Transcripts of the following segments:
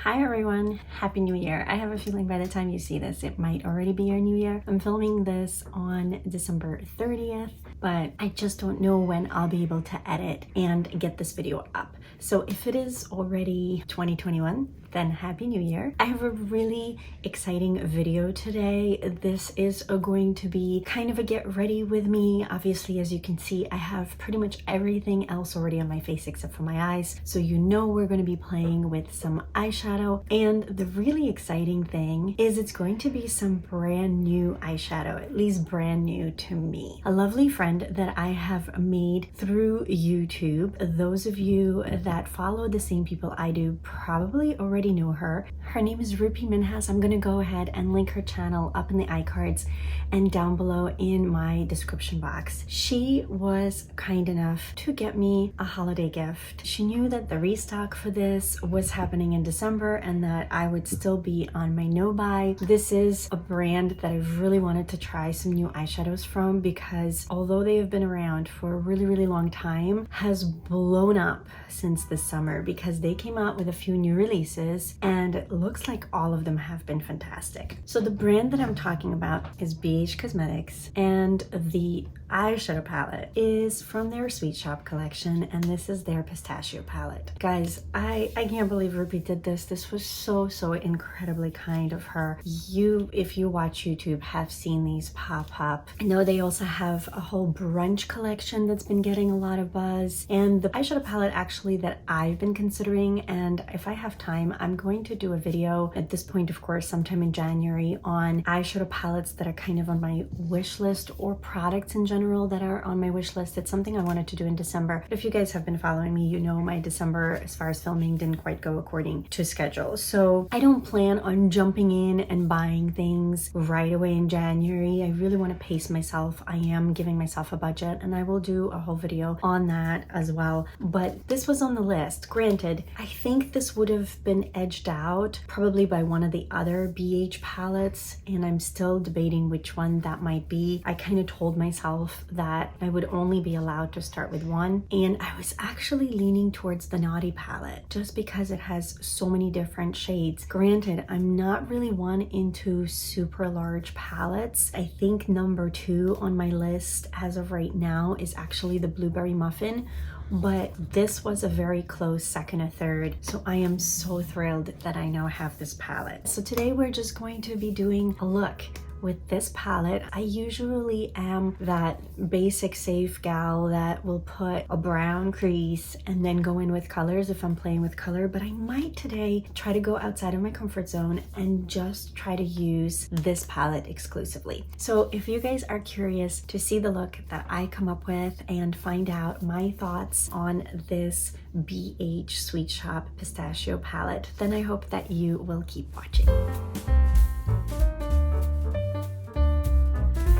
Hi everyone, Happy New Year. I have a feeling by the time you see this, it might already be your new year. I'm filming this on December 30th, but I just don't know when I'll be able to edit and get this video up. So if it is already 2021, then Happy New Year. I have a really exciting video today. This is going to be kind of a get ready with me. Obviously, as you can see, I have pretty much everything else already on my face except for my eyes. So you know we're going to be playing with some eyeshadow. And the really exciting thing is it's going to be some brand new eyeshadow, at least brand new to me. A lovely friend that I have made through YouTube. Those of you that follow the same people I do probably already know her. Her name is Rupi Minhas. I'm gonna go ahead and link her channel up in the iCards and down below in my description box. She was kind enough to get me a holiday gift. She knew that the restock for this was happening in December and that I would still be on my no buy. This is a brand that I've really wanted to try some new eyeshadows from because although they have been around for a really long time, has blown up since this summer because they came out with a few new releases and it looks like all of them have been fantastic. So the brand that I'm talking about is BH Cosmetics and the eyeshadow palette is from their Sweet Shop collection and this is their Pistachio palette. Guys, I can't believe Rupi did this. This was so incredibly kind of her. You, if you watch YouTube, have seen these pop up. I know they also have a whole brunch collection that's been getting a lot of buzz, and the eyeshadow palette actually that I've been considering, and if I have time, I'm going to do a video at this point, of course, sometime in January on eyeshadow palettes that are kind of on my wish list or products in general that are on my wish list. It's something I wanted to do in December. If you guys have been following me, you know my December as far as filming didn't quite go according to schedule. So I don't plan on jumping in and buying things right away in January. I really want to pace myself. I am giving myself a budget and I will do a whole video on that as well. But this was on the list. Granted, I think this would have been edged out probably by one of the other BH palettes and I'm still debating which one that might be. I kind of told myself that I would only be allowed to start with one and I was actually leaning towards the Naughty palette just because it has so many different shades. Granted, I'm not really one into super large palettes. I think number 2 on my list as of right now is actually the Blueberry Muffin, but this was a very close second or third, so I am so thrilled that I now have this palette. So today we're just going to be doing a look with this palette. I usually am that basic safe gal that will put a brown crease and then go in with colors if I'm playing with color, but I might today try to go outside of my comfort zone and just try to use this palette exclusively. So if you guys are curious to see the look that I come up with and find out my thoughts on this BH Sweet Shop Pistachio palette, then I hope that you will keep watching.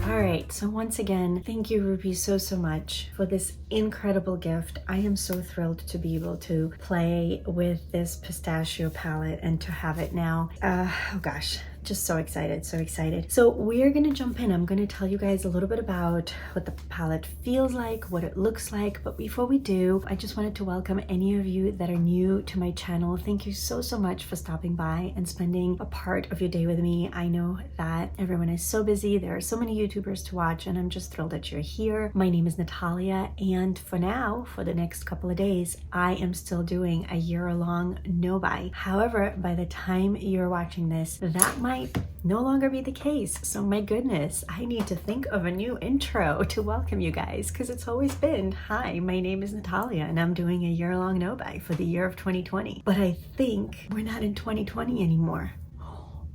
All right, so once again, thank you, Rupi, so much for this incredible gift. I am so thrilled to be able to play with this pistachio palette and to have it now. Oh gosh, just so excited, so excited. So we're gonna jump in. I'm gonna tell you guys a little bit about what the palette feels like, what it looks like. But before we do, I just wanted to welcome any of you that are new to my channel. Thank you so much for stopping by and spending a part of your day with me. I know that everyone is so busy. There are so many YouTubers to watch and I'm just thrilled that you're here. My name is Natalia and for now, for the next couple of days, I am still doing a year-long no buy. However, by the time you're watching this, that might no longer be the case. So my goodness, I need to think of a new intro to welcome you guys because it's always been, hi, my name is Natalia and I'm doing a year-long no buy for the year of 2020. But I think we're not in 2020 anymore.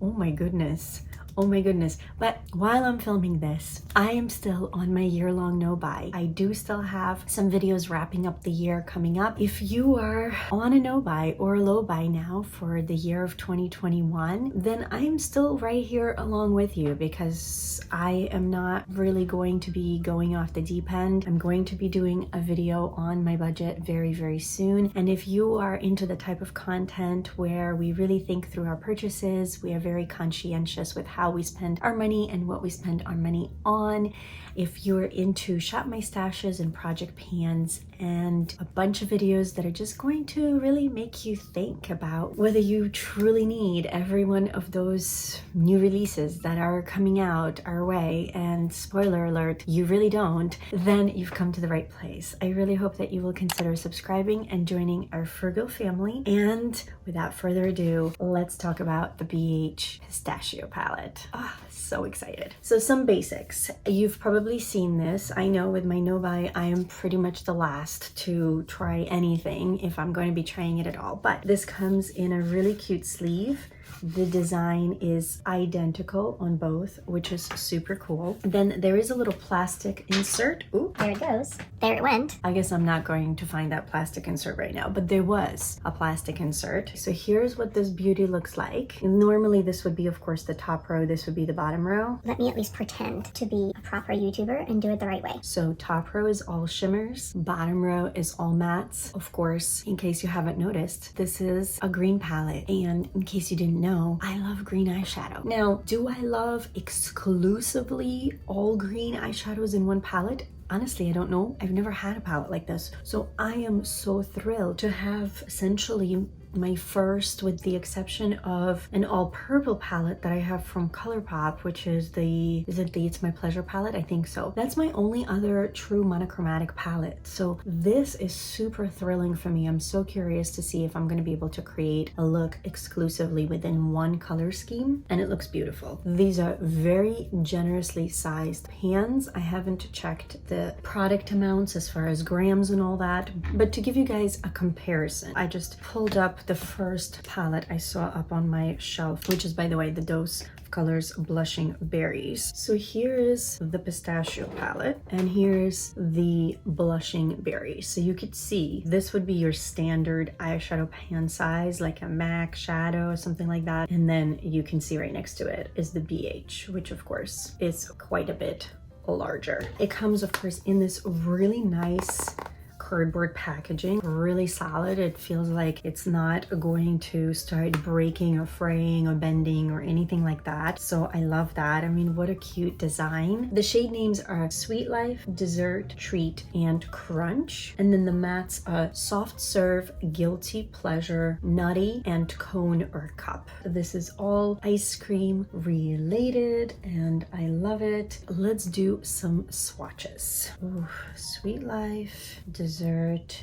Oh my goodness. Oh my goodness. But while I'm filming this, I am still on my year-long no buy. I do still have some videos wrapping up the year coming up. If you are on a no buy or a low buy now for the year of 2021, then I'm still right here along with you because I am not really going to be going off the deep end. I'm going to be doing a video on my budget very soon. And if you are into the type of content where we really think through our purchases, we are very conscientious with how how we spend our money and what we spend our money on. If you're into Shop My Stashes and project pans and a bunch of videos that are just going to really make you think about whether you truly need every one of those new releases that are coming out our way, and spoiler alert, you really don't, then you've come to the right place. I really hope that you will consider subscribing and joining our Frugal family. And without further ado, let's talk about the BH Pistachio palette. So excited. So some basics. You've probably seen this. I know with my no buy, I am pretty much the last to try anything if I'm going to be trying it at all. But this comes in a really cute sleeve. The design is identical on both, which is super cool. Then there is a little plastic insert. Ooh, there it goes. There it went. I guess I'm not going to find that plastic insert right now, but there was a plastic insert. So here's what this beauty looks like. Normally this would be, of course, the top row. This would be the bottom row. Let me at least pretend to be a proper YouTuber and do it the right way. So top row is all shimmers. Bottom row is all mattes. Of course, in case you haven't noticed, this is a green palette. And in case you didn't know, I love green eyeshadow. Now, do I love exclusively all green eyeshadows in one palette? Honestly, I don't know. I've never had a palette like this. So I am so thrilled to have essentially my first, with the exception of an all purple palette that I have from ColourPop, which is the It's My Pleasure palette? I think so. That's my only other true monochromatic palette. So this is super thrilling for me. I'm so curious to see if I'm going to be able to create a look exclusively within one color scheme, and it looks beautiful. These are very generously sized pans. I haven't checked the product amounts as far as grams and all that, but to give you guys a comparison, I just pulled up the first palette I saw up on my shelf, which is, by the way, the Dose of Colors Blushing Berries. So here's the Pistachio palette, and here's the Blushing Berries. So you could see this would be your standard eyeshadow pan size, like a MAC shadow or something like that. And then you can see right next to it is the BH, which of course is quite a bit larger. It comes, of course, in this really nice cardboard packaging, really solid. It feels like it's not going to start breaking or fraying or bending or anything like that. So I love that. I mean, what a cute design. The shade names are Sweet Life, Dessert, Treat, and Crunch. And then the mattes are Soft Serve, Guilty Pleasure, Nutty, and Cone or Cup. This is all ice cream related and I love it. Let's do some swatches. Ooh, Sweet Life, Dessert,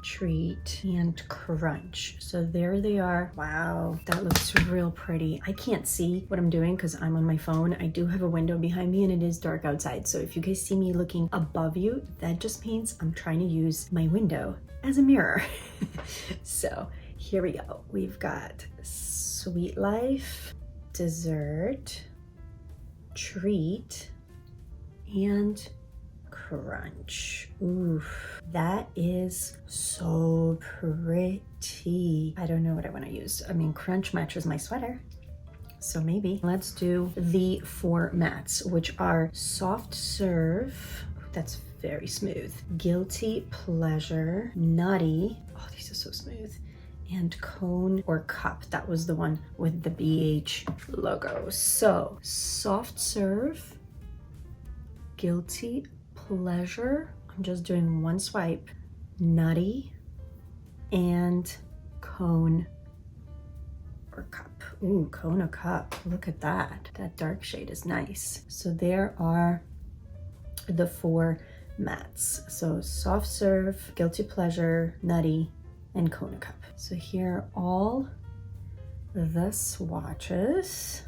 Treat, and Crunch. So there they are. Wow, that looks real pretty. I can't see what I'm doing because I'm on my phone. I do have a window behind me and it is dark outside. So if you guys see me looking above you, that just means I'm trying to use my window as a mirror. So here we go. We've got Sweet Life, Dessert, Treat, and Crunch. Oof, that is so pretty. I don't know what I want to use. I mean, Crunch matches my sweater, so maybe. Let's do the 4 mattes, which are Soft Serve. That's very smooth. Guilty Pleasure, Nutty. Oh, these are so smooth. And Cone or Cup. That was the one with the BH logo. So Soft Serve, Guilty Pleasure, I'm just doing one swipe, Nutty, and Cone or Cup. Ooh, Cone or Cup, look at that. That dark shade is nice. So there are the 4 mattes. So Soft Serve, Guilty Pleasure, Nutty, and Cone or Cup. So here are all the swatches.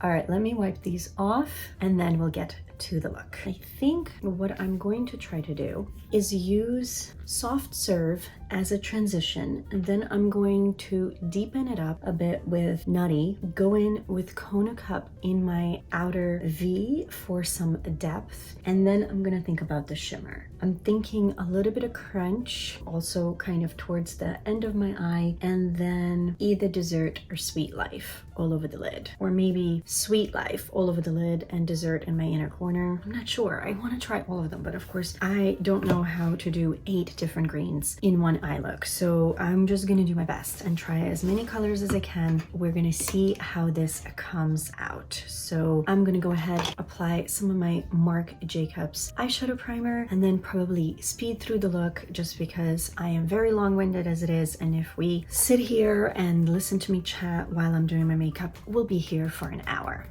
All right, let me wipe these off and then we'll get to the look. I think what I'm going to try to do is use Soft Serve as a transition, and then I'm going to deepen it up a bit with Nutty, go in with Cone or Cup in my outer V for some depth, and then I'm gonna think about the shimmer. I'm thinking a little bit of Crunch, also kind of towards the end of my eye, and then either Dessert or Sweet Life all over the lid, or maybe Sweet Life all over the lid and Dessert in my inner corner. corner. I'm not sure. I want to try all of them, but of course I don't know how to do 8 different greens in one eye look. So I'm just gonna do my best and try as many colors as I can. We're gonna see how this comes out. So I'm gonna go ahead, apply some of my Marc Jacobs eyeshadow primer, and then probably speed through the look just because I am very long-winded as it is. And if we sit here and listen to me chat while I'm doing my makeup, we'll be here for an hour.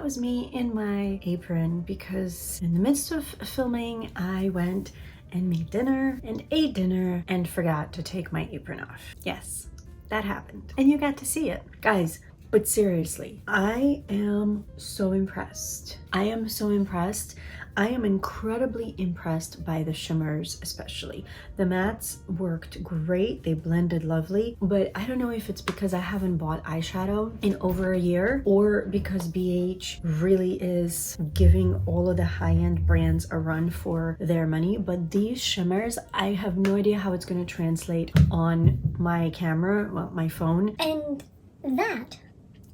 that was me in my apron because in the midst of filming, I went and made dinner and ate dinner and forgot to take my apron off. Yes, that happened. And you got to see it. Guys, but seriously, I am so impressed. I am so impressed. I am incredibly impressed by the shimmers, especially. The mattes worked great. They blended lovely, but I don't know if it's because I haven't bought eyeshadow in over a year or because BH really is giving all of the high-end brands a run for their money. But these shimmers, I have no idea how it's going to translate on my camera, well, my phone. And that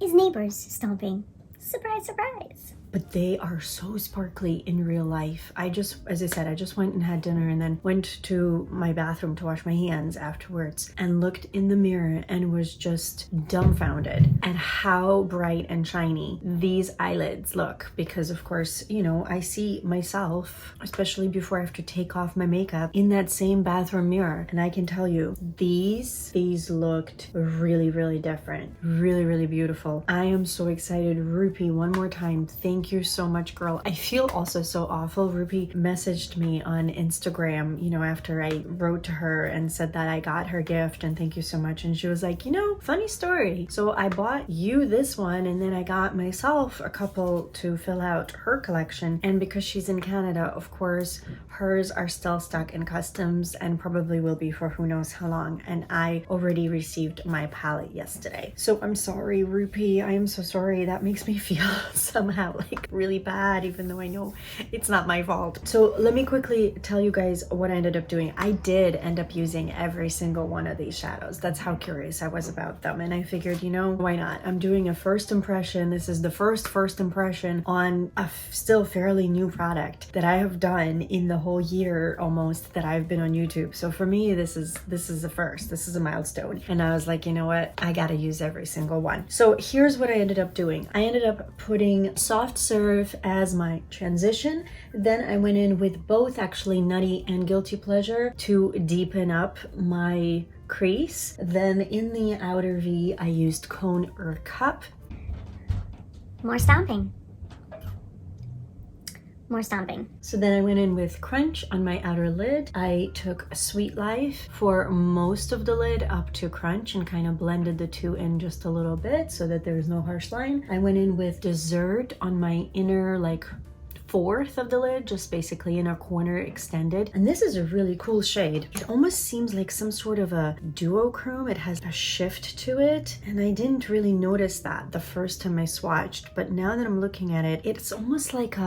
is neighbors stomping. Surprise, surprise. But they are so sparkly in real life. As I said, I just went and had dinner and then went to my bathroom to wash my hands afterwards and looked in the mirror and was just dumbfounded at how bright and shiny these eyelids look. Because of course, you know, I see myself, especially before I have to take off my makeup, in that same bathroom mirror. And I can tell you, these looked really, really different. Really, really beautiful. I am so excited. Rupi, one more time, thank you so much, girl. I feel also so awful. Rupi messaged me on Instagram, you know, after I wrote to her and said that I got her gift and thank you so much. And she was like, you know, funny story. So I bought you this one and then I got myself a couple to fill out her collection. And because she's in Canada, of course, hers are still stuck in customs and probably will be for who knows how long. And I already received my palette yesterday. So I'm sorry, Rupi. I am so sorry. That makes me feel somehow like really bad, even though I know it's not my fault. So let me quickly tell you guys what I ended up doing. I did end up using every single one of these shadows. That's how curious I was about them. And I figured, you know, why not? I'm doing a first impression. This is the first impression on a still fairly new product that I have done in the whole year almost that I've been on YouTube. So for me, this is a first. This is a milestone. And I was like, you know what? I gotta use every single one. So here's what I ended up doing. I ended up putting Soft Serve as my transition. Then I went in with both actually Nutty and Guilty Pleasure to deepen up my crease. Then in the outer V, I used Cone or Cup. More stomping. More stomping. So then I went in with Crunch on my outer lid. I took Sweet Life for most of the lid up to Crunch and kind of blended the two in just a little bit so that there's no harsh line. I went in with Dessert on my inner like fourth of the lid, just basically in a corner extended. And this is a really cool shade. It almost seems like some sort of a duochrome. It has a shift to it. And I didn't really notice that the first time I swatched, but now that I'm looking at it, it's almost like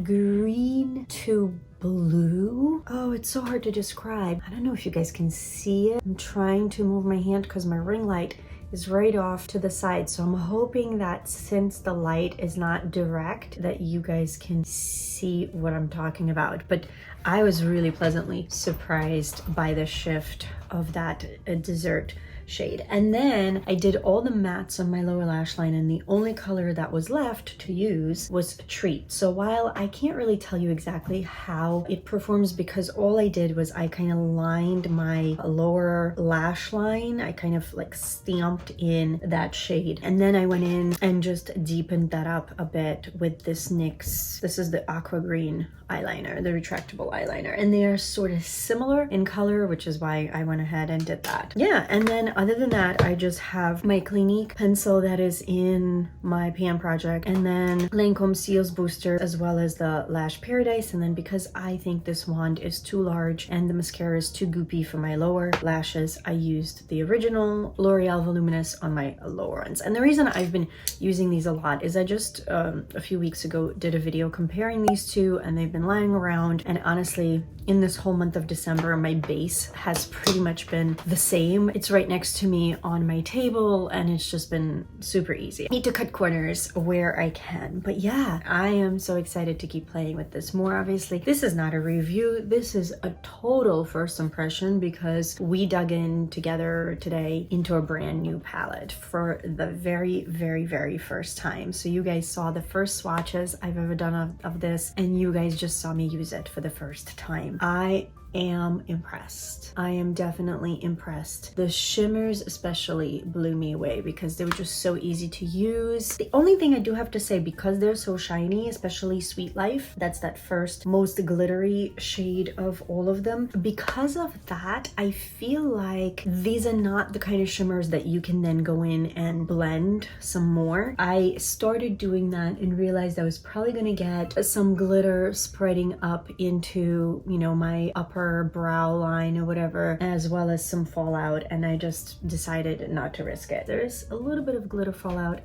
green to blue. Oh, it's so hard to describe. I don't know if you guys can see it. I'm trying to move my hand because my ring light is right off to the side. So I'm hoping that since the light is not direct, that you guys can see what I'm talking about. But I was really pleasantly surprised by the shift of that Dessert shade. And then I did all the mattes on my lower lash line, and the only color that was left to use was Treat. So while I can't really tell you exactly how it performs, because all I did was I kind of lined my lower lash line, I kind of like stamped in that shade, and then I went in and just deepened that up a bit with this NYX, this is the aqua green eyeliner, the retractable eyeliner, and they are sort of similar in color, which is why I went ahead and did that. Yeah, and then other than that, I just have my Clinique pencil that is in my pan project, and then Lancome Seals Booster, as well as the Lash Paradise. And then because I think this wand is too large and the mascara is too goopy for my lower lashes, I used the original L'Oreal Voluminous on my lower ones. And the reason I've been using these a lot is I just a few weeks ago did a video comparing these two, and they've been lying around, and honestly in this whole month of December my base has pretty much been the same. It's right next to me on my table and it's just been super easy. I need to cut corners where I can, but yeah, I am so excited to keep playing with this more. Obviously this is not a review, this is a total first impression because we dug in together today into a brand new palette for the very first time. So you guys saw the first swatches I've ever done of this, and you guys just saw me use it for the first time. I am impressed. I am definitely impressed. The shimmers especially blew me away because they were just so easy to use. The only thing I do have to say, because they're so shiny, especially Sweet Life, that's that first most glittery shade of all of them, because of that, I feel like these are not the kind of shimmers that you can then go in and blend some more. I started doing that and realized I was probably gonna get some glitter spreading up into, you know, my upper brow line or whatever, as well as some fallout, and I just decided not to risk it. There's a little bit of glitter fallout.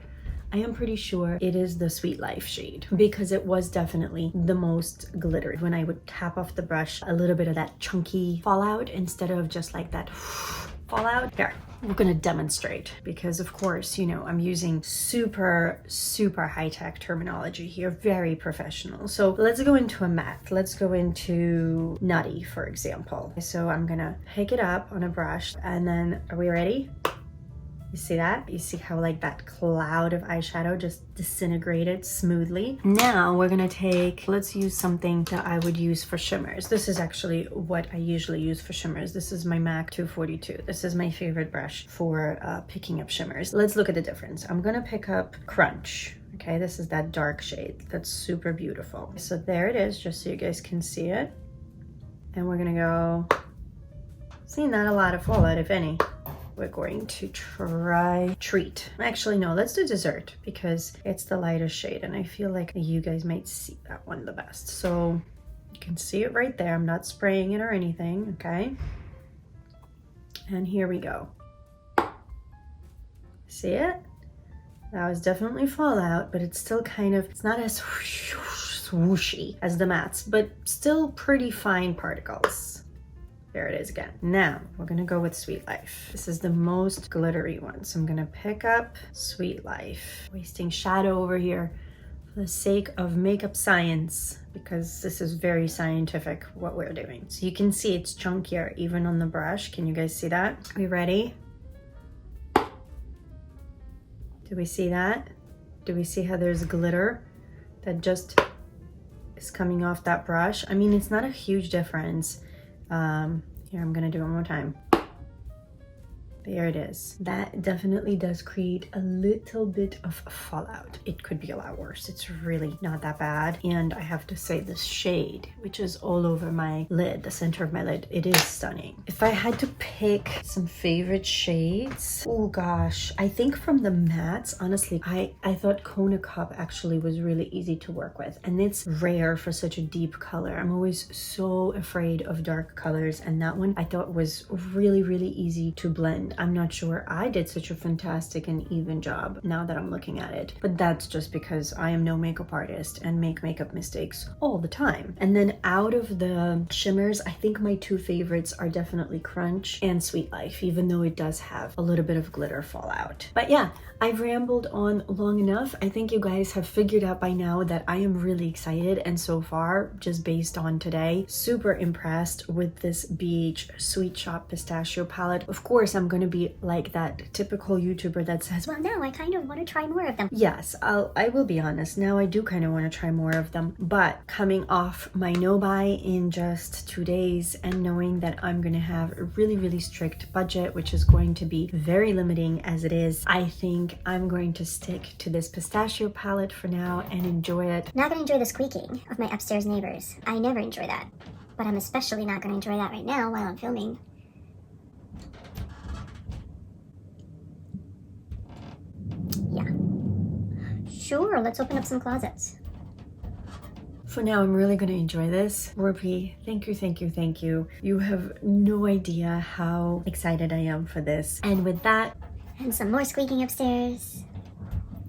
I am pretty sure it is the Sweet Life shade because it was definitely the most glittery. When I would tap off the brush, a little bit of that chunky fallout instead of just like that fallout. Here, we're gonna demonstrate because of course, you know, I'm using super high-tech terminology here, very professional. So let's go into a matte. Let's go into Nutty, for example. So I'm gonna pick it up on a brush and then, are we ready? You see that? You see how like that cloud of eyeshadow just disintegrated smoothly? Now we're gonna take, let's use something that I would use for shimmers. This is actually what I usually use for shimmers. This is my MAC 242. This is my favorite brush for picking up shimmers. Let's look at the difference. I'm gonna pick up Crunch. Okay, this is that dark shade. That's super beautiful. So there it is, just so you guys can see it. And we're gonna go, see, not a lot of fallout, if any. We're going to try Treat. Actually, no, let's do Dessert because it's the lighter shade and I feel like you guys might see that one the best. So you can see it right there. I'm not spraying it or anything, okay? And here we go. See it? That was definitely fallout, but it's still kind of, it's not as swooshy as the mattes, but still pretty fine particles. There it is again. Now we're gonna go with Sweet Life. This is the most glittery one. So I'm gonna pick up Sweet Life. Wasting shadow over here for the sake of makeup science, because this is very scientific what we're doing. So you can see it's chunkier even on the brush. Can you guys see that? Are we ready? Do we see that? Do we see how there's glitter that just is coming off that brush? I mean, it's not a huge difference. Here, I'm gonna do it one more time. There it is. That definitely does create a little bit of fallout. It could be a lot worse. It's really not that bad. And I have to say this shade, which is all over my lid, the center of my lid, it is stunning. If I had to pick some favorite shades, oh gosh, I think from the mattes, honestly, I thought Kona Cup actually was really easy to work with. And it's rare for such a deep color. I'm always so afraid of dark colors. And that one I thought was really easy to blend. I'm not sure I did such a fantastic and even job now that I'm looking at it, but that's just because I am no makeup artist and make makeup mistakes all the time. And then out of the shimmers, I think my two favorites are definitely Crunch and Sweet Life, even though it does have a little bit of glitter fallout. But yeah, I've rambled on long enough. I think you guys have figured out by now that I am really excited, and so far, just based on today, super impressed with this BH Sweet Shop Pistachio palette. Of course, I'm going to be like that typical YouTuber that says, Well, now I kind of want to try more of them. yes, I will be honest, now I do kind of want to try more of them, but coming off my no buy in just 2 days and knowing that I'm going to have a really strict budget, which is going to be very limiting as it is, I think I'm going to stick to this pistachio palette for now and enjoy it. Not gonna enjoy the squeaking of my upstairs neighbors. I never enjoy that, but I'm especially not gonna enjoy that right now while I'm filming. Yeah. Sure, let's open up some closets. For now, I'm really going to enjoy this. Ruby, thank you. You have no idea how excited I am for this. And with that, and some more squeaking upstairs.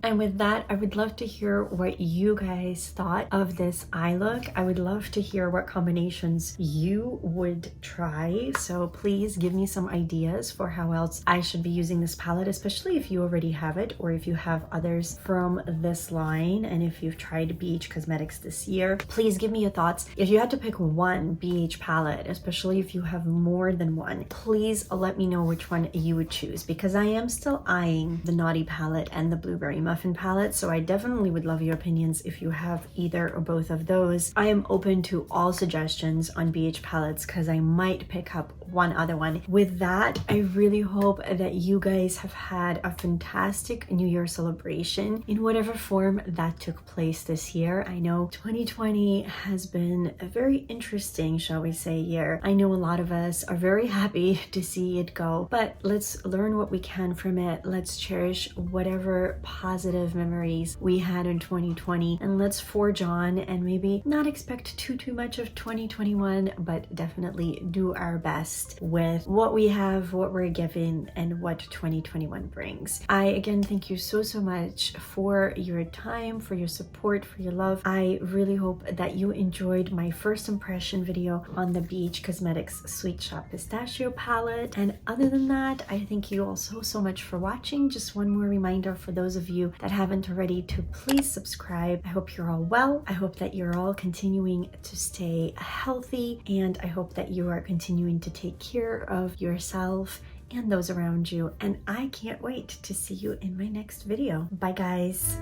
And with that, I would love to hear what you guys thought of this eye look. I would love to hear what combinations you would try. So please give me some ideas for how else I should be using this palette, especially if you already have it or if you have others from this line. And if you've tried BH Cosmetics this year, please give me your thoughts. If you had to pick one BH palette, especially if you have more than one, please let me know which one you would choose, because I am still eyeing the Naughty palette and the Blueberry Muffin Muffin palette, so I definitely would love your opinions if you have either or both of those. I am open to all suggestions on BH palettes because I might pick up one other one. With that, I really hope that you guys have had a fantastic New Year celebration in whatever form that took place this year. I know 2020 has been a very interesting, shall we say, year. I know a lot of us are very happy to see it go, but let's learn what we can from it. Let's cherish whatever positive memories we had in 2020, and let's forge on and maybe not expect too much of 2021, but definitely do our best with what we have, what we're given, and what 2021 brings. I again thank you so much for your time, for your support, for your love. I really hope that you enjoyed my first impression video on the BH Cosmetics Sweet Shop Pistachio palette. And other than that, I thank you all so much for watching. Just one more reminder for those of you that haven't already to please subscribe. I hope you're all well. I hope that you're all continuing to stay healthy, and I hope that you are continuing to take care of yourself and those around you. And I can't wait to see you in my next video. Bye guys.